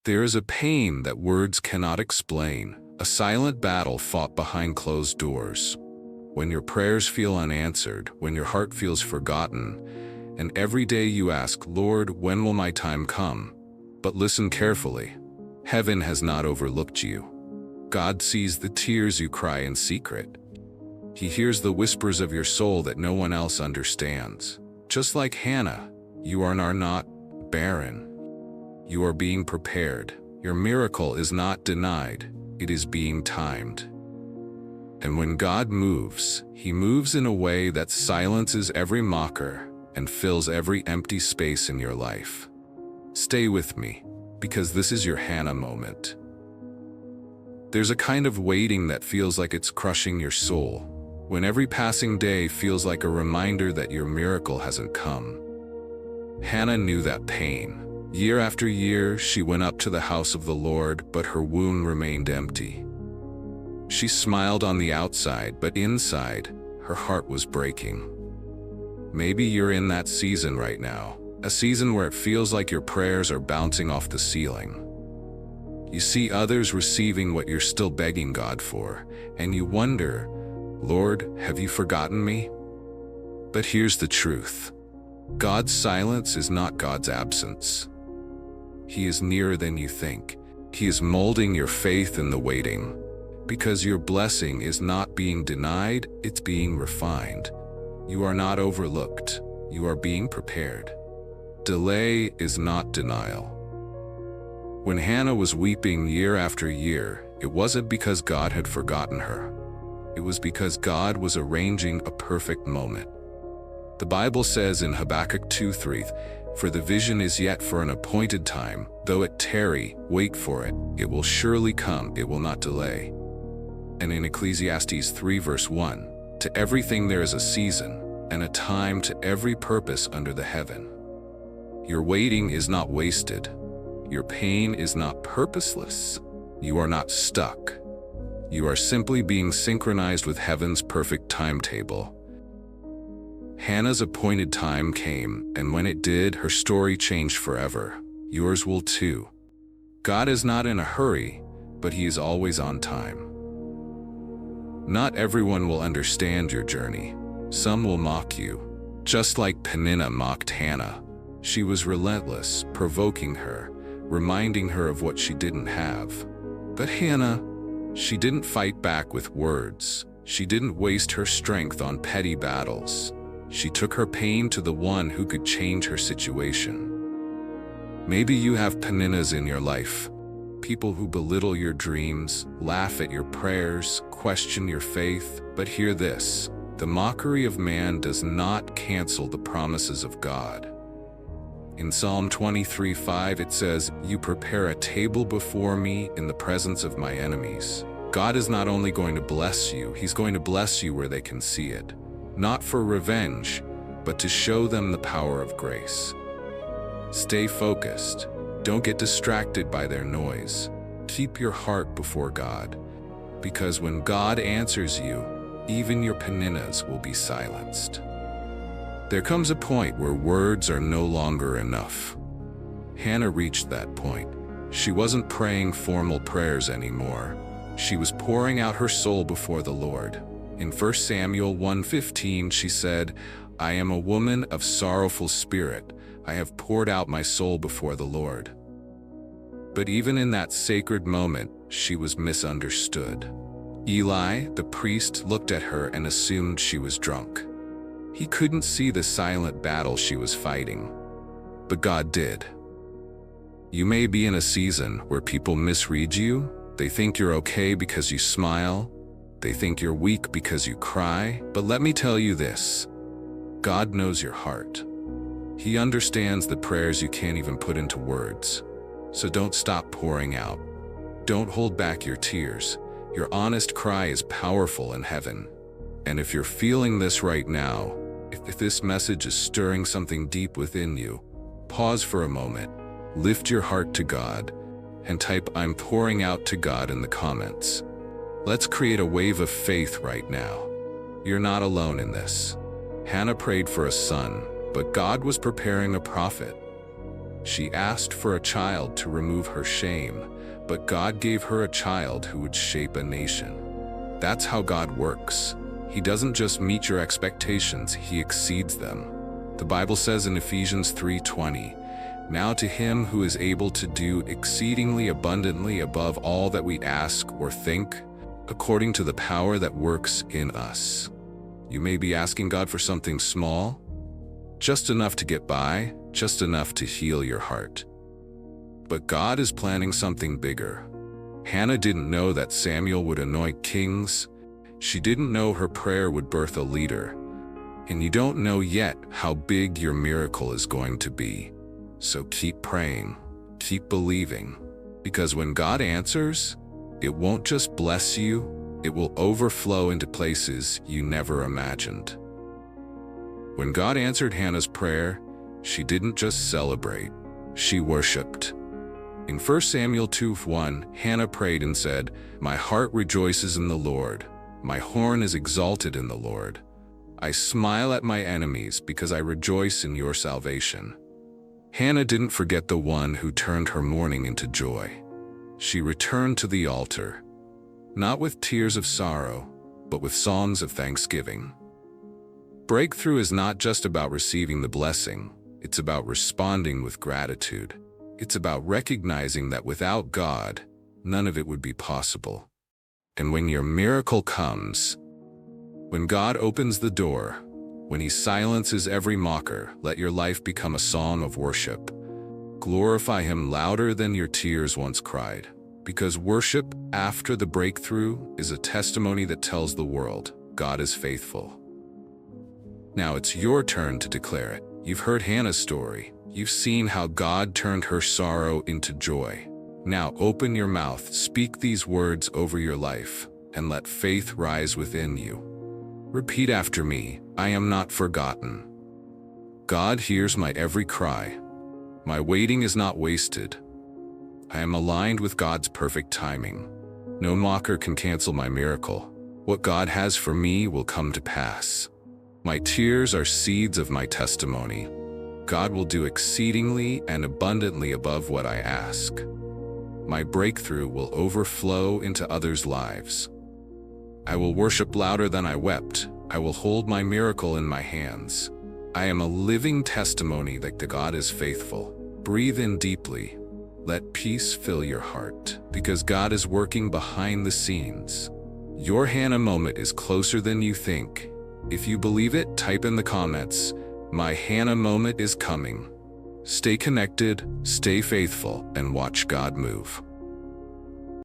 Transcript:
There is a pain that words cannot explain, a silent battle fought behind closed doors. When your prayers feel unanswered, when your heart feels forgotten, and every day you ask, Lord, when will my time come? But listen carefully. Heaven has not overlooked you. God sees the tears you cry in secret. He hears the whispers of your soul that no one else understands. Just like Hannah, you are not barren. You are being prepared. Your miracle is not denied. It is being timed. And when God moves, He moves in a way that silences every mocker and fills every empty space in your life. Stay with me, because this is your Hannah moment. There's a kind of waiting that feels like it's crushing your soul, when every passing day feels like a reminder that your miracle hasn't come. Hannah knew that pain. Year after year, she went up to the house of the Lord, but her womb remained empty. She smiled on the outside, but inside, her heart was breaking. Maybe you're in that season right now, a season where it feels like your prayers are bouncing off the ceiling. You see others receiving what you're still begging God for, and you wonder, Lord, have you forgotten me? But here's the truth. God's silence is not God's absence. He is nearer than you think. He is molding your faith in the waiting. Because your blessing is not being denied, it's being refined. You are not overlooked. You are being prepared. Delay is not denial. When Hannah was weeping year after year, it wasn't because God had forgotten her. It was because God was arranging a perfect moment. The Bible says in Habakkuk 2:3, "For the vision is yet for an appointed time, though it tarry, wait for it. It will surely come, it will not delay." And in Ecclesiastes 3 verse 1, "To everything there is a season, and a time to every purpose under the heaven." Your waiting is not wasted. Your pain is not purposeless. You are not stuck. You are simply being synchronized with heaven's perfect timetable. Hannah's appointed time came, and when it did, her story changed forever. Yours will too. God is not in a hurry, but He is always on time. Not everyone will understand your journey. Some will mock you, just like Peninnah mocked Hannah. She was relentless, provoking her, reminding her of what she didn't have. But Hannah, she didn't fight back with words. She didn't waste her strength on petty battles. She took her pain to the one who could change her situation. Maybe you have Peninnahs in your life. People who belittle your dreams, laugh at your prayers, question your faith. But hear this, the mockery of man does not cancel the promises of God. In Psalm 23:5 it says, "You prepare a table before me in the presence of my enemies." God is not only going to bless you, He's going to bless you where they can see it. Not for revenge, but to show them the power of grace. Stay focused. Don't get distracted by their noise. Keep your heart before God, because when God answers you, even your Peninnahs will be silenced. There comes a point where words are no longer enough. Hannah reached that point. She wasn't praying formal prayers anymore. She was pouring out her soul before the Lord. In 1 Samuel 1:15, she said, "I am a woman of sorrowful spirit. I have poured out my soul before the Lord." But even in that sacred moment, she was misunderstood. Eli, the priest, looked at her and assumed she was drunk. He couldn't see the silent battle she was fighting. But God did. You may be in a season where people misread you. They think you're okay because you smile. They think you're weak because you cry. But let me tell you this, God knows your heart. He understands the prayers you can't even put into words. So don't stop pouring out. Don't hold back your tears. Your honest cry is powerful in heaven. And if you're feeling this right now, if this message is stirring something deep within you, pause for a moment, lift your heart to God, and type "I'm pouring out to God" in the comments. Let's create a wave of faith right now. You're not alone in this. Hannah prayed for a son, but God was preparing a prophet. She asked for a child to remove her shame, but God gave her a child who would shape a nation. That's how God works. He doesn't just meet your expectations, He exceeds them. The Bible says in Ephesians 3:20, "Now to Him who is able to do exceedingly abundantly above all that we ask or think, according to the power that works in us." You may be asking God for something small, just enough to get by, just enough to heal your heart. But God is planning something bigger. Hannah didn't know that Samuel would anoint kings. She didn't know her prayer would birth a leader. And you don't know yet how big your miracle is going to be. So keep praying, keep believing, because when God answers, it won't just bless you, it will overflow into places you never imagined. When God answered Hannah's prayer, she didn't just celebrate, she worshiped. In 1 Samuel 2:1, Hannah prayed and said, "My heart rejoices in the Lord. My horn is exalted in the Lord. I smile at my enemies because I rejoice in your salvation." Hannah didn't forget the one who turned her mourning into joy. She returned to the altar, not with tears of sorrow, but with songs of thanksgiving. Breakthrough is not just about receiving the blessing, it's about responding with gratitude. It's about recognizing that without God, none of it would be possible. And when your miracle comes, when God opens the door, when He silences every mocker, let your life become a song of worship. Glorify Him louder than your tears once cried, because worship after the breakthrough is a testimony that tells the world, God is faithful. Now it's your turn to declare it. You've heard Hannah's story. You've seen how God turned her sorrow into joy. Now open your mouth, speak these words over your life, and let faith rise within you. Repeat after me, I am not forgotten. God hears my every cry. My waiting is not wasted. I am aligned with God's perfect timing. No mocker can cancel my miracle. What God has for me will come to pass. My tears are seeds of my testimony. God will do exceedingly and abundantly above what I ask. My breakthrough will overflow into others' lives. I will worship louder than I wept. I will hold my miracle in my hands. I am a living testimony that God is faithful. Breathe in deeply. Let peace fill your heart, because God is working behind the scenes. Your Hannah moment is closer than you think. If you believe it, type in the comments, "My Hannah moment is coming." Stay connected, stay faithful, and watch God move.